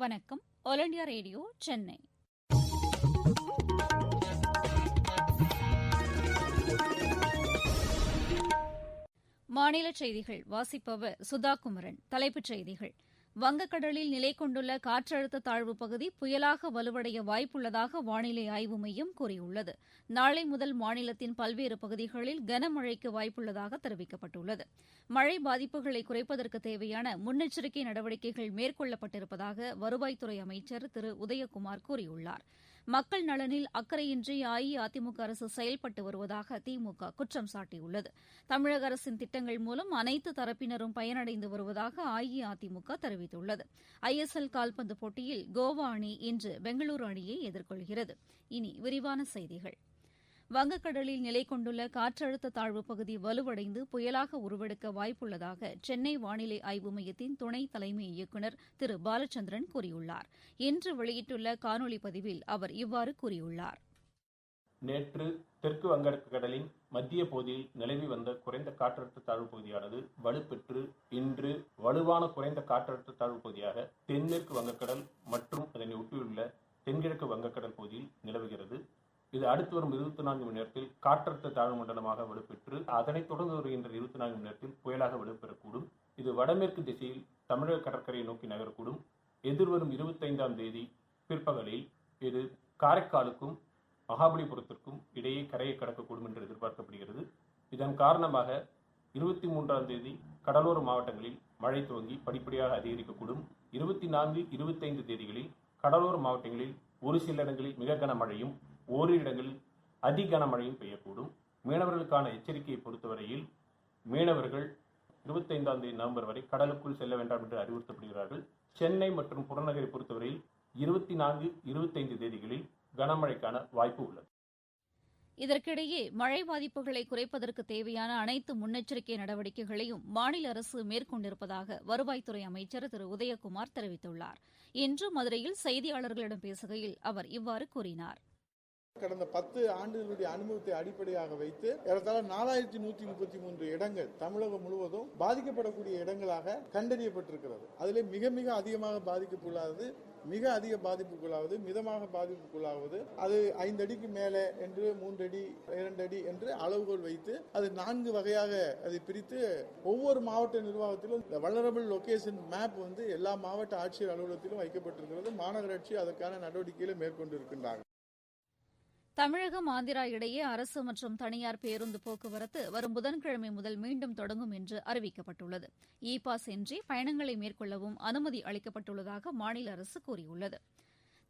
வணக்கம். All India radio, Chennai. மாநிலச் செய்திகள் வாசிப்பவர் சுதா குமரன். தலைப்புச் செய்திகள்: வங்கக்கடலில் நிலை கொண்டுள்ள காற்றழுத்த தாழ்வுப் பகுதி புயலாக வலுவடைய வாய்ப்புள்ளதாக வானிலை ஆய்வு மையம் கூறியுள்ளது. நாளை முதல் மாநிலத்தின் பல்வேறு பகுதிகளில் கனமழைக்கு வாய்ப்புள்ளதாக தெரிவிக்கப்பட்டுள்ளது. மழை பாதிப்புகளை குறைப்பதற்கு தேவையான முன்னெச்சரிக்கை நடவடிக்கைகள் மேற்கொள்ளப்பட்டிருப்பதாக வருவாய்த்துறை அமைச்சர் திரு உதயகுமார் கூறியுள்ளார். மக்கள் நலனில் அக்கறையின்றி அஇஅதிமுக அரசு செயல்பட்டு வருவதாக திமுக குற்றம் சாட்டியுள்ளது. தமிழக அரசின் திட்டங்கள் மூலம் அனைத்து தரப்பினரும் பயனடைந்து வருவதாக அஇஅதிமுக தெரிவித்துள்ளது. ஐஎஸ்எல் கால்பந்து போட்டியில் கோவா அணி இன்று பெங்களூரு அணியை எதிர்கொள்கிறது. இனி விரிவான செய்திகள். வங்கக்கடலில் நிலை கொண்டுள்ள காற்றழுத்த தாழ்வுப் பகுதி வலுவடைந்து புயலாக உருவெடுக்க வாய்ப்புள்ளதாக சென்னை வானிலை ஆய்வு மையத்தின் துணை தலைமை இயக்குநர் திரு பாலச்சந்திரன் கூறியுள்ளார். இன்று வெளியிட்டுள்ள காணொலி பதிவில் அவர் இவ்வாறு கூறியுள்ளார். நேற்று தெற்கு வங்கக்கடலின் மத்திய பகுதியில் நிலவி வந்த குறைந்த காற்றழுத்த தாழ்வுப் பகுதியானது வலுப்பெற்று இன்று வலுவான குறைந்த காற்றழுத்த தாழ்வுப் பகுதியாக தென்மேற்கு வங்கக்கடல் மற்றும் அதனை ஒட்டியுள்ள தென்கிழக்கு வங்கக்கடல் பகுதியில் நிலவுகிறது. இது அடுத்து வரும் 24 மணி நேரத்தில் காற்றழுத்த தாழ்வு மண்டலமாக வலுப்பெற்று அதனைத் தொடர்ந்து வருகின்ற 24 மணி நேரத்தில் புயலாக வலுப்பெறக்கூடும். இது வடமேற்கு திசையில் தமிழக கடற்கரையை நோக்கி நகரக்கூடும். எதிர்வரும் 25ஆம் தேதி பிற்பகலில் இது காரைக்காலுக்கும் மகாபலிபுரத்திற்கும் இடையே கரையை கடக்கக்கூடும் என்று எதிர்பார்க்கப்படுகிறது. இதன் காரணமாக 23ஆம் தேதி கடலோர மாவட்டங்களில் மழை துவங்கி படிப்படியாக அதிகரிக்கக்கூடும். 24, 25 தேதிகளில் கடலோர மாவட்டங்களில் ஒரு சில இடங்களில் மிக கனமழையும் ஓரிரு இடங்களில் அதி கனமழையும் பெய்யக்கூடும். மீனவர்களுக்கான எச்சரிக்கையை பொறுத்தவரையில் மீனவர்கள் 25ஆம் தேதி நவம்பர் வரை கடலுக்குள் செல்ல வேண்டாம் என்று அறிவுறுத்தப்படுகிறார்கள். சென்னை மற்றும் புறநகரை பொறுத்தவரையில் 24, 25 தேதிகளில் கனமழைக்கான வாய்ப்பு உள்ளது. இதற்கிடையே மழை பாதிப்புகளை குறைப்பதற்கு தேவையான அனைத்து முன்னெச்சரிக்கை நடவடிக்கைகளையும் மாநில அரசு மேற்கொண்டிருப்பதாக வருவாய்த்துறை அமைச்சர் திரு உதயகுமார் தெரிவித்துள்ளார். இன்று மதுரையில் செய்தியாளர்களிடம் பேசுகையில் அவர் இவ்வாறு கூறினார். கடந்த 10 ஆண்டுகளுடைய அனுபவத்தை அடிப்படையாக வைத்து ஏறத்தாழ 4133 இடங்கள் தமிழகம் முழுவதும் பாதிக்கப்படக்கூடிய இடங்களாக கண்டறியப்பட்டிருக்கிறது. அதில் மிக மிக அதிகமாக பாதிப்புக்குள்ளாவது, மிக அதிக பாதிப்புக்குள்ளாவது, மிதமாக பாதிப்புக்குள்ளாவது, அது 5 அடிக்கு மேலே என்று 3 அடி 2 அடி என்று அளவுகோல் வைத்து அது 4 வகையாக அதை பிரித்து ஒவ்வொரு மாவட்ட நிர்வாகத்திலும் இந்த வல்னரபிள் லொகேஷன் மேப் எல்லா மாவட்ட ஆட்சியர் அலுவலகத்திலும் வைக்கப்பட்டிருக்கிறது. மாநகராட்சி அதற்கான நடவடிக்கைகளை மேற்கொண்டு இருக்கின்றார்கள். தமிழகம் ஆந்திரா இடையே அரசு மற்றும் தனியார் பேருந்து போக்குவரத்து வரும் புதன்கிழமை முதல் மீண்டும் தொடங்கும் என்று அறிவிக்கப்பட்டுள்ளது. இ பாஸ் இன்றி பயணங்களை மேற்கொள்ளவும் அனுமதி அளிக்கப்பட்டுள்ளதாக மாநில அரசு கூறியுள்ளது.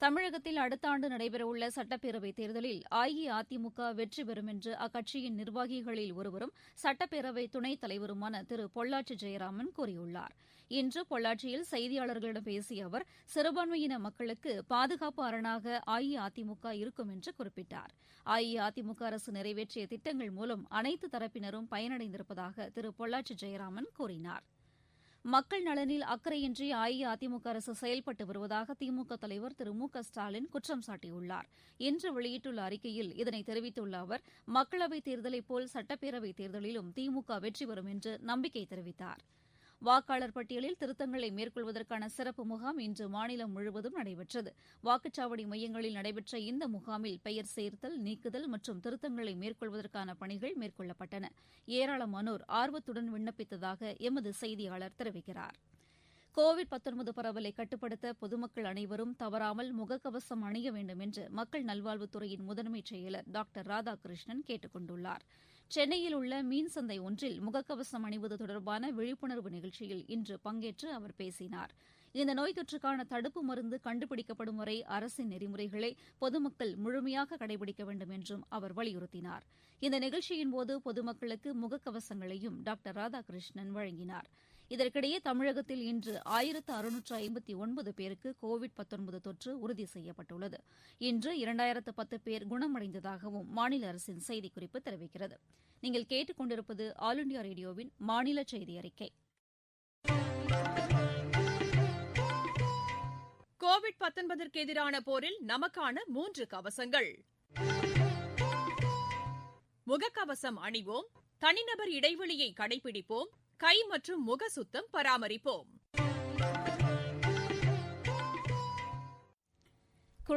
தமிழகத்தில் அடுத்த ஆண்டு நடைபெறவுள்ள சட்டப்பேரவைத் தேர்தலில் அஇஅதிமுக வெற்றி பெறும் என்று அக்கட்சியின் நிர்வாகிகளில் ஒருவரும் சட்டப்பேரவை துணைத் தலைவருமான திரு பொள்ளாச்சி ஜெயராமன் கூறியுள்ளார். இன்று பொள்ளாச்சியில் செய்தியாளர்களிடம் பேசிய அவர் சிறுபான்மையின மக்களுக்கு பாதுகாப்பு அரணாக அஇஅதிமுக இருக்கும் என்று குறிப்பிட்டார். அஇஅதிமுக அரசு நிறைவேற்றிய திட்டங்கள் மூலம் அனைத்து தரப்பினரும் பயனடைந்திருப்பதாக திரு பொள்ளாச்சி ஜெயராமன் கூறினார். மக்கள் நலனில் அக்கறையின்றி அஇஅதிமுக அரசு செயல்பட்டு வருவதாக திமுக தலைவர் திரு மு க ஸ்டாலின் குற்றம் சாட்டியுள்ளார். இன்று வெளியிட்டுள்ள அறிக்கையில் இதனை தெரிவித்துள்ள அவர் மக்களவைத் தேர்தலைப் போல் சட்டப்பேரவைத் தேர்தலிலும் திமுக வெற்றி பெறும் என்று நம்பிக்கை தெரிவித்தார். வாக்காளர் பட்டியலில் திருத்தங்களை மேற்கொள்வதற்கான சிறப்பு முகாம் இன்று மாநிலம் முழுவதும் நடைபெற்றது. வாக்குச்சாவடி மையங்களில் நடைபெற்ற இந்த முகாமில் பெயர் சேர்த்தல், நீக்குதல் மற்றும் திருத்தங்களை மேற்கொள்வதற்கான பணிகள் மேற்கொள்ளப்பட்டன. ஏராளமானோர் ஆர்வத்துடன் விண்ணப்பித்ததாக எமது செய்தியாளர் தெரிவிக்கிறார். கோவிட்-19 பரவலை கட்டுப்படுத்த பொதுமக்கள் அனைவரும் தவறாமல் முகக்கவசம் அணிய வேண்டும் என்று மக்கள் நல்வாழ்வுத்துறையின் முதன்மைச் செயலர் டாக்டர் ராதாகிருஷ்ணன் கேட்டுக் கொண்டுள்ளார். சென்னையில் உள்ள மீன் சந்தை ஒன்றில் முகக்கவசம் அணிவது தொடர்பான விழிப்புணர்வு நிகழ்ச்சியில் இன்று பங்கேற்று அவர் பேசினார். இந்த நோய் தொற்றுக்கான தடுப்பு மருந்து கண்டுபிடிக்கப்படும் வரை அரசின் நெறிமுறைகளை பொதுமக்கள் முழுமையாக கடைபிடிக்க வேண்டும் என்றும் அவர் வலியுறுத்தினார். இந்த நிகழ்ச்சியின்போது பொதுமக்களுக்கு முகக்கவசங்களையும் டாக்டர் ராதாகிருஷ்ணன் வழங்கினார். இதற்கிடையே தமிழகத்தில் இன்று 1659 பேருக்கு கோவிட்-19 தொற்று உறுதி செய்யப்பட்டுள்ளது. இன்று 2010 பேர் குணமடைந்ததாகவும் மாநில அரசின் செய்திக்குறிப்பு தெரிவிக்கிறது. நீங்கள் கேட்டுக் கொண்டிருப்பது ஆல் இண்டியா ரேடியோவின் மாநில செய்தி அறிக்கை. கோவிட்-19 எதிரான போரில் நமக்கான 3 கவசங்கள். முகக்கவசம் அணிவோம், தனிநபர் இடைவெளியை கடைபிடிப்போம், கை மற்றும் முக சுத்தம் பராமரிப்போம்.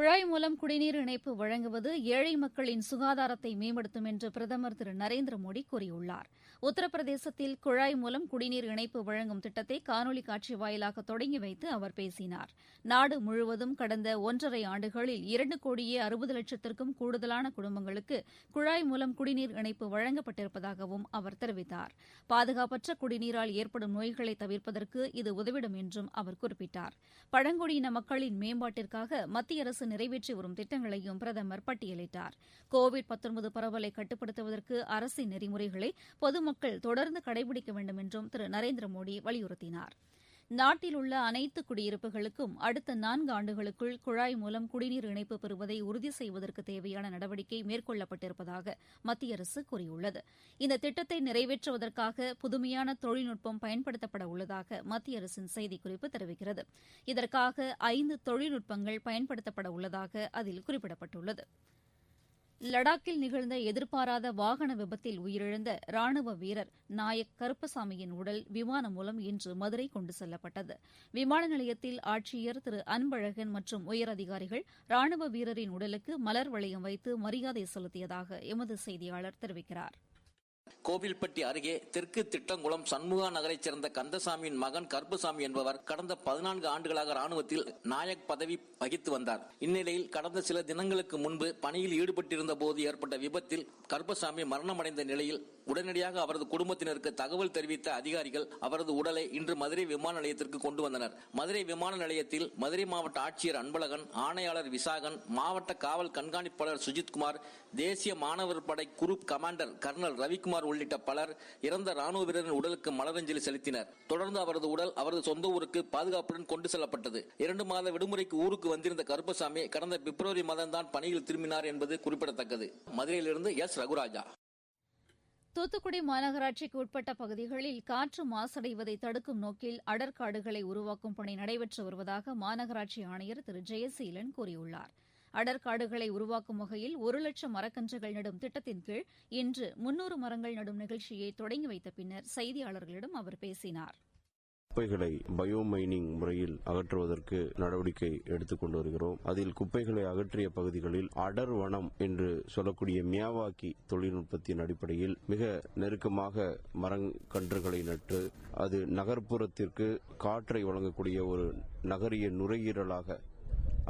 குழாய் மூலம் குடிநீர் இணைப்பு வழங்குவது ஏழை மக்களின் சுகாதாரத்தை மேம்படுத்தும் என்று பிரதமர் திரு நரேந்திர மோடி கூறியுள்ளார். உத்தரப்பிரதேசத்தில் குழாய் மூலம் குடிநீர் இணைப்பு வழங்கும் திட்டத்தை காணொலி காட்சி வாயிலாக தொடங்கி வைத்து அவர் பேசினார். நாடு முழுவதும் கடந்த 1.5 ஆண்டுகளில் 2,60,00,000க்கும் கூடுதலான குடும்பங்களுக்கு குழாய் மூலம் குடிநீர் இணைப்பு வழங்கப்பட்டிருப்பதாகவும் அவர் தெரிவித்தார். பாதுகாப்பற்ற குடிநீரால் ஏற்படும் நோய்களை தவிர்ப்பதற்கு இது உதவிடும் என்றும் அவர் குறிப்பிட்டார். பழங்குடியின மக்களின் மேம்பாட்டிற்காக மத்திய அரசு நிறைவேற்றி வரும் திட்டங்களையும் பிரதமர் பட்டியலிட்டார். கோவிட்-19 பரவலை கட்டுப்படுத்துவதற்கு அரசின் நெறிமுறைகளை பொதுமக்கள் தொடர்ந்து கடைபிடிக்க வேண்டும் என்றும் திரு நரேந்திர மோடி வலியுறுத்தினார். நாட்டில் உள்ள அனைத்து குடியிருப்புகளுக்கும் அடுத்த 4 ஆண்டுகளுக்குள் குழாய் மூலம் குடிநீர் இணைப்பு பெறுவதை உறுதி செய்வதற்கு தேவையான நடவடிக்கை மேற்கொள்ளப்பட்டிருப்பதாக மத்திய அரசு கூறியுள்ளது. இந்த திட்டத்தை நிறைவேற்றுவதற்காக புதுமையான தொழில்நுட்பம் பயன்படுத்தப்பட உள்ளதாக மத்திய அரசின் செய்திக்குறிப்பு தெரிவிக்கிறது. இதற்காக 5 தொழில்நுட்பங்கள் பயன்படுத்தப்பட உள்ளதாக அதில் குறிப்பிடப்பட்டுள்ளது. லடாக்கில் நிகழ்ந்த எதிர்பாராத வாகன விபத்தில் உயிரிழந்த ராணுவ வீரர் நாயக் கருப்பசாமியின் உடல் விமானம் மூலம் இன்று மதுரை கொண்டு செல்லப்பட்டது. விமான நிலையத்தில் ஆட்சியர் திரு அன்பழகன் மற்றும் உயரதிகாரிகள் ராணுவ வீரரின் உடலுக்கு மலர் வளையம் வைத்து மரியாதை செலுத்தியதாக எமது செய்தியாளர் தெரிவிக்கிறார். கோவில்பட்டி அருகே தெற்கு திட்டங்குளம் சண்முகா நகரைச் சேர்ந்த கந்தசாமியின் மகன் கருப்பசாமி என்பவர் கடந்த 14 ஆண்டுகளாக ராணுவத்தில் நாயக் பதவி வகித்து வந்தார். இந்நிலையில் கடந்த சில தினங்களுக்கு முன்பு பணியில் ஈடுபட்டிருந்த போது ஏற்பட்ட விபத்தில் கருப்பசாமி மரணமடைந்த நிலையில் உடனடியாக அவரது குடும்பத்தினருக்கு தகவல் தெரிவித்த அதிகாரிகள் அவரது உடலை இன்று மதுரை விமான நிலையத்திற்கு கொண்டு வந்தனர். மதுரை விமான நிலையத்தில் மதுரை மாவட்ட ஆட்சியர் அன்பழகன், ஆணையாளர் விசாகன், மாவட்ட காவல் கண்காணிப்பாளர் சுஜித்குமார், தேசிய மாணவர் படை குரூப் கமாண்டர் கர்னல் ரவிக்குமார் உள்ளிட்ட பலர் இறந்த ராணுவ வீரரின் உடலுக்கு மலரஞ்சலி செலுத்தினர். தொடர்ந்து அவரது உடல் அவரது சொந்த ஊருக்கு பாதுகாப்புடன் கொண்டு செல்லப்பட்டது. 2 மாத விடுமுறைக்கு ஊருக்கு வந்திருந்த கருப்பசாமி கடந்த பிப்ரவரி மாதம்தான் பணியில் திரும்பினார் என்பது குறிப்பிடத்தக்கது. மதுரையிலிருந்து எஸ். ரகுராஜா. தூத்துக்குடி மாநகராட்சிக்கு உட்பட்ட பகுதிகளில் காற்று மாசடைவதை தடுக்கும் நோக்கில் அடர்காடுகளை உருவாக்கும் பணி நடைபெற்று வருவதாக மாநகராட்சி ஆணையர் திரு ஜெயசீலன் கூறியுள்ளார். அடர்காடுகளை உருவாக்கும் வகையில் 1,00,000 மரக்கன்றுகள் நடும் திட்டத்தின் கீழ் இன்று 300 மரங்கள் நடும் நிகழ்ச்சியை தொடங்கி வைத்த பின்னர் செய்தியாளர்களிடம் அவர் பேசினார். குப்பைகளை பயோமைனிங் முறையில் அகற்றுவதற்கு நடவடிக்கை எடுத்துக் கொண்டு வருகிறோம். அதில் குப்பைகளை அகற்றிய பகுதிகளில் அடர் வனம் என்று சொல்லக்கூடிய மியாவாக்கி தொழில்நுட்பத்தின் அடிப்படையில் மிக நெருக்கமாக மரக்கன்றுகளை நட்டு அது நகர்ப்புறத்திற்கு காற்றை வழங்கக்கூடிய ஒரு நகரிய நுரையீரலாக,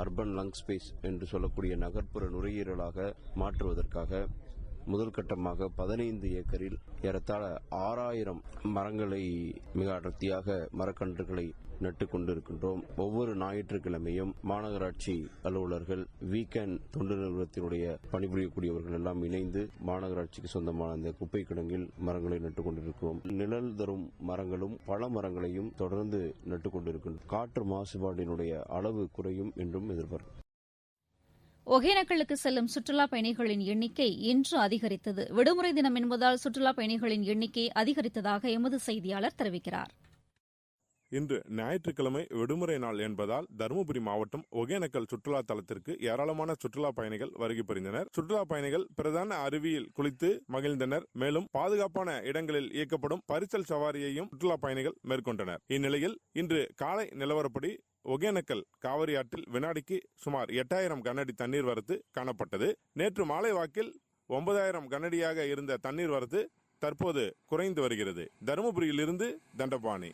அர்பன் லங் ஸ்பேஸ் என்று சொல்லக்கூடிய நகர்ப்புற நுரையீரலாக மாற்றுவதற்காக முதல் கட்டமாக 15 ஏக்கரில் ஏறத்தாழ 6000 மரங்களை மிக அடர்த்தியாக மரக்கன்றுகளை நட்டுக் கொண்டிருக்கின்றோம். ஒவ்வொரு ஞாயிற்றுக்கிழமையும் மாநகராட்சி அலுவலர்கள், வீக்கெண்ட் தொண்டு நிறுவனத்தினுடைய பணிபுரியக்கூடியவர்கள் எல்லாம் இணைந்து மாநகராட்சிக்கு சொந்தமான அந்த குப்பை கிடங்கில் மரங்களை நட்டுக் கொண்டிருக்கிறோம். நிழல் தரும் மரங்களும் பல மரங்களையும் தொடர்ந்து நட்டுக் கொண்டிருக்கின்றோம். காற்று மாசுபாட்டினுடைய அளவு குறையும் என்றும் எதிர்பார்க்கிறோம். ஒகேனக்கலுக்கு செல்லும் சுற்றுலாப் பயணிகளின் எண்ணிக்கை இன்று அதிகரித்தது. விடுமுறை தினம் என்பதால் சுற்றுலாப் பயணிகளின் எண்ணிக்கை அதிகரித்ததாக எமது செய்தியாளர் தெரிவிக்கிறார். இன்று ஞாயிற்றுக்கிழமை விடுமுறை நாள் என்பதால் தருமபுரி மாவட்டம் ஒகேனக்கல் சுற்றுலா தலத்திற்கு ஏராளமான சுற்றுலா பயணிகள் வருகை புரிந்தனர். சுற்றுலா பயணிகள் பிரதான அருவியில் குளித்து மகிழ்ந்தனர். மேலும் பாதுகாப்பான இடங்களில் இயக்கப்படும் பரிசல் சவாரியையும் சுற்றுலா பயணிகள் மேற்கொண்டனர். இந்நிலையில் இன்று காலை நிலவரப்படி ஒகேனக்கல் காவிரி ஆற்றில் வினாடிக்கு சுமார் 8000 கனஅடி தண்ணீர் வரத்து காணப்பட்டது. நேற்று மாலை வாக்கில் 9000 கனஅடியாக இருந்த தண்ணீர் வரத்து தற்போது குறைந்து வருகிறது. தருமபுரியிலிருந்து தண்டபாணி.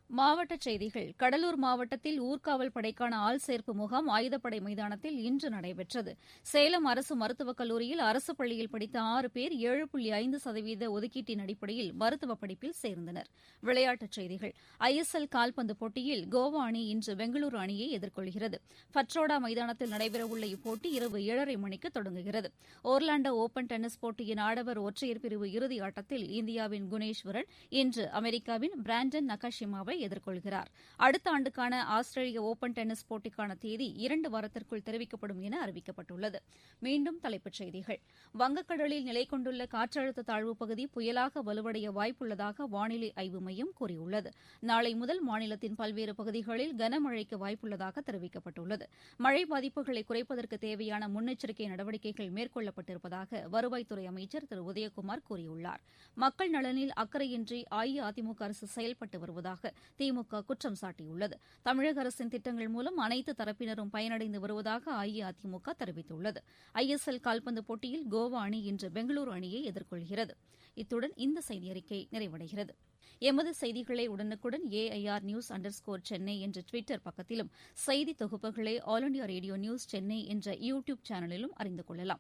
மாவட்டச் செய்திகள். கடலூர் மாவட்டத்தில் ஊர்காவல் படைக்கான ஆள் சேர்ப்பு முகாம் ஆயுதப்படை மைதானத்தில் இன்று நடைபெற்றது. சேலம் அரசு மருத்துவக் கல்லூரியில் அரசு பள்ளியில் படித்த 6 பேர் 7.5% ஒதுக்கீட்டின் அடிப்படையில் மருத்துவ படிப்பில் சேர்ந்தனர். விளையாட்டுச் செய்திகள். ISL கால்பந்து போட்டியில் கோவா அணி இன்று பெங்களூரு அணியை எதிர்கொள்கிறது. பட்ரோடா மைதானத்தில் நடைபெறவுள்ள இப்போட்டி இரவு 7:30 மணிக்கு தொடங்குகிறது. ஒர்லாண்டோ ஓபன் டென்னிஸ் போட்டியின் ஆடவர் ஒற்றையர் பிரிவு இறுதி ஆட்டத்தில் இந்தியாவின் குணேஸ்வரன் இன்று அமெரிக்காவின் பிராண்டன் நகாஷிமாவை எதிர்கொள்கிறார். அடுத்த ஆண்டுக்கான ஆஸ்திரேலிய ஓபன் டென்னிஸ் போட்டிக்கான தேதி 2 வாரத்திற்குள் தெரிவிக்கப்படும் என அறிவிக்கப்பட்டுள்ளது. மீண்டும் தலைப்புச் செய்திகள். வங்கக்கடலில் நிலை கொண்டுள்ள காற்றழுத்த தாழ்வுப் பகுதி புயலாக வலுவடைய வாய்ப்புள்ளதாக வானிலை ஆய்வு மையம் கூறியுள்ளது. நாளை முதல் மாநிலத்தின் பல்வேறு பகுதிகளில் கனமழைக்கு வாய்ப்புள்ளதாக தெரிவிக்கப்பட்டுள்ளது. மழை பாதிப்புகளை குறைப்பதற்கு தேவையான முன்னெச்சரிக்கை நடவடிக்கைகள் மேற்கொள்ளப்பட்டிருப்பதாக வருவாய்த்துறை அமைச்சர் திரு உதயகுமார் கூறியுள்ளார். மக்கள் நலனில் அக்கறையின்றி அஇஅதிமுக அரசு செயல்பட்டு வருவதாக திமுக குற்றம் சாட்டியுள்ளது. தமிழக அரசின் திட்டங்கள் மூலம் அனைத்து தரப்பினரும் பயனடைந்து வருவதாக அஇஅதிமுக தெரிவித்துள்ளது. ISL கால்பந்து போட்டியில் கோவா அணி இன்று பெங்களூரு அணியை எதிர்கொள்கிறது. இத்துடன் இந்த செய்தியறிக்கை நிறைவடைகிறது. எமது செய்திகளை உடனுக்குடன் AIR News_சென்னை என்ற ட்விட்டர் பக்கத்திலும் செய்தி தொகுப்புகளை all India radio news Chennai என்ற யூடியூப் சேனலிலும் அறிந்து கொள்ளலாம்.